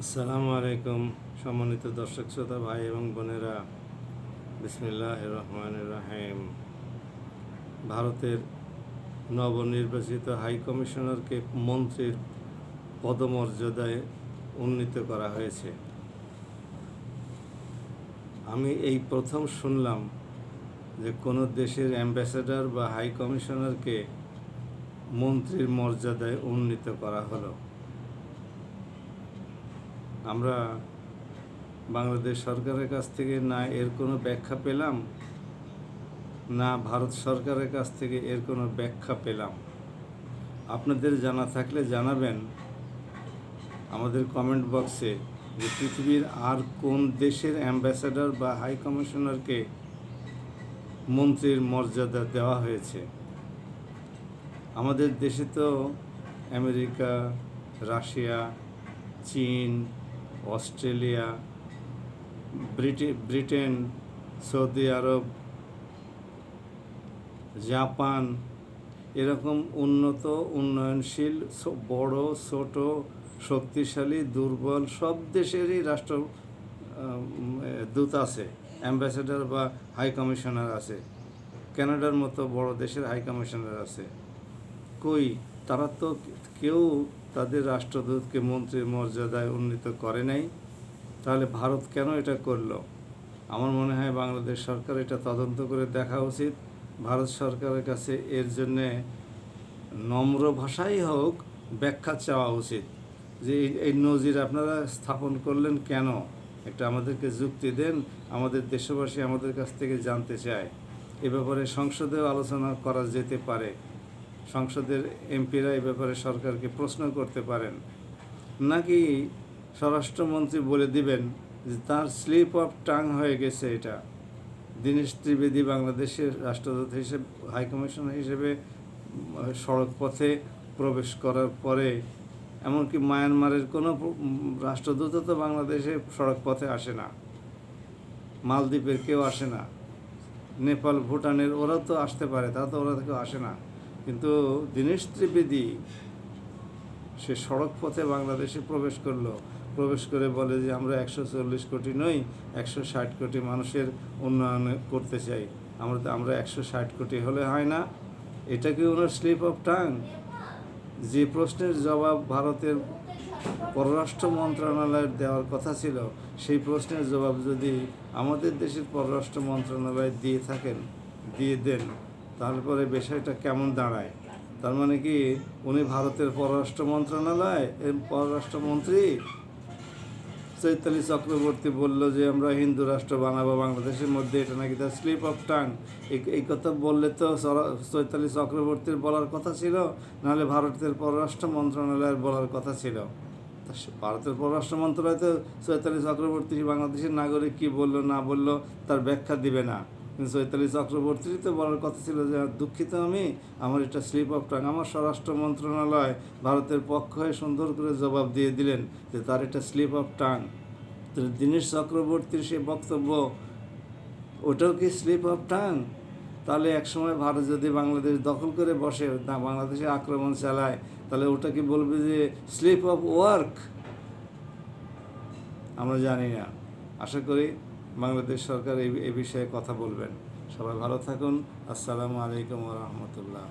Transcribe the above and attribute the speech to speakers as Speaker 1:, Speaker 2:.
Speaker 1: আসসালামু আলাইকুম সম্মানিত দর্শক শ্রোতা ভাই এবং বোনেরা। বিসমিল্লাহির রহমানির রহিম। ভারতের নবনির্বাচিত হাই কমিশনারকে মন্ত্রীর পদমর্যাদায় উন্নীত করা হয়েছে। আমি এই প্রথম শুনলাম যে কোনো দেশের অ্যাম্বাসেডর বা হাই কমিশনারকে মন্ত্রীর মর্যাদায় উন্নীত করা হলো। আমরা বাংলাদেশ সরকারের কাছ থেকে না এর কোনো ব্যাখ্যা পেলাম, না ভারত সরকারের কাছ থেকে এর কোনো ব্যাখ্যা পেলাম। আপনাদের জানা থাকলে জানাবেন আমাদের কমেন্ট বক্সে যে পৃথিবীর আর কোন দেশের অ্যাম্বাসেডর বা হাই কমিশনারকে মন্ত্রীর মর্যাদা দেওয়া হয়েছে। আমাদের দেশে তো আমেরিকা, রাশিয়া, চীন, অস্ট্রেলিয়া, ব্রিটেন, সৌদি আরব, জাপান এরকম উন্নত উন্নয়নশীল বড় ছোট শক্তিশালী দুর্বল সব দেশেরই রাষ্ট্রদূত আছে, অ্যাম্বাসেডর বা হাই কমিশনার আছে। কানাডার মতো বড় দেশের হাই কমিশনার আছে। কই তারা তো কেউ তাদের রাষ্ট্রদূতকে মন্ত্রীর মর্যাদায় উন্নীত করে নাই। তাহলে ভারত কেন এটা করলো? আমার মনে হয় বাংলাদেশ সরকার এটা তদন্ত করে দেখা উচিত। ভারত সরকারের কাছে এর জন্যে নম্র ভাষাই হোক ব্যাখ্যা চাওয়া উচিত যে এই নজির আপনারা স্থাপন করলেন কেন। একটা আমাদেরকে যুক্তি দেন। আমাদের দেশবাসী আমাদের কাছ থেকে জানতে চায়। এ ব্যাপারে সংসদেও আলোচনা করা যেতে পারে। সংসদের এমপিরা এ ব্যাপারে সরকারকে প্রশ্ন করতে পারেন। নাকি স্বরাষ্ট্রমন্ত্রী বলে দিবেন যে তার স্লিপ অফ টাং হয়ে গেছে এটা। দীনেশ ত্রিবেদী বাংলাদেশের রাষ্ট্রদূত হিসেবে হাই কমিশনার হিসেবে সড়ক পথে প্রবেশ করার পরে এমনকি মায়ানমারের কোনো রাষ্ট্রদূতও তো বাংলাদেশে সড়ক পথে আসে না, মালদ্বীপের কেউ আসে না, নেপাল ভুটানের ওরা তো আসতে পারে, তা তো ওরা কেউ আসে না। কিন্তু দীনেশ ত্রিবেদী সে সড়ক পথে বাংলাদেশে প্রবেশ করে বলে যে আমরা 140 কোটি নই, 160 কোটি মানুষের উন্নয়ন করতে চাই। আমরা 160 কোটি হলে হয় না। এটা কি ওনার স্লিপ অফ টাং? যে প্রশ্নের জবাব ভারতের পররাষ্ট্র মন্ত্রণালয়ের দেওয়ার কথা ছিল, সেই প্রশ্নের জবাব যদি আমাদের দেশের পররাষ্ট্র মন্ত্রণালয় দিয়ে দেন, তাহলে পরে বিষয়টা কেমন দাঁড়ায়? তার মানে কি উনি ভারতের পররাষ্ট্র মন্ত্রণালয় এর পররাষ্ট্রমন্ত্রী? চৈতালি চক্রবর্তী বলল যে আমরা হিন্দু রাষ্ট্র বানাবো বাংলাদেশের মধ্যে, এটা নাকি তার স্লিপ অফ টাং। এই কথা বললে তো চৈতালি চক্রবর্তীর বলার কথা ছিল, নাহলে ভারতের পররাষ্ট্র মন্ত্রণালয়ের বলার কথা ছিল। ভারতের পররাষ্ট্র মন্ত্রণালয় তো চৈতালি চক্রবর্তী বাংলাদেশের নাগরিক কী বললো না বললো তার ব্যাখ্যা দিবে না। কিন্তু চৈতালি চক্রবর্তীরই তো বলার কথা ছিল যে দুঃখিত আমার এটা স্লিপ অফ টাং। আমার স্বরাষ্ট্র মন্ত্রণালয় ভারতের পক্ষ হয়ে সুন্দর করে জবাব দিয়ে দিলেন যে তার এটা স্লিপ অফ টাং। তো দীনেশ চক্রবর্তীর সে বক্তব্য, ওটাও কি স্লিপ অফ টাং? তাহলে একসময় ভারত যদি বাংলাদেশ দখল করে বসে, বাংলাদেশে আক্রমণ চালায়, তাহলে ওটা কি বলবে যে স্লিপ অফ ওয়ার্ক? আমরা জানি না। আশা করি বাংলাদেশ সরকার এই বিষয়ে কথা বলবেন। সবাই ভালো থাকুন। আসসালামু আলাইকুম ওয়া রাহমাতুল্লাহ।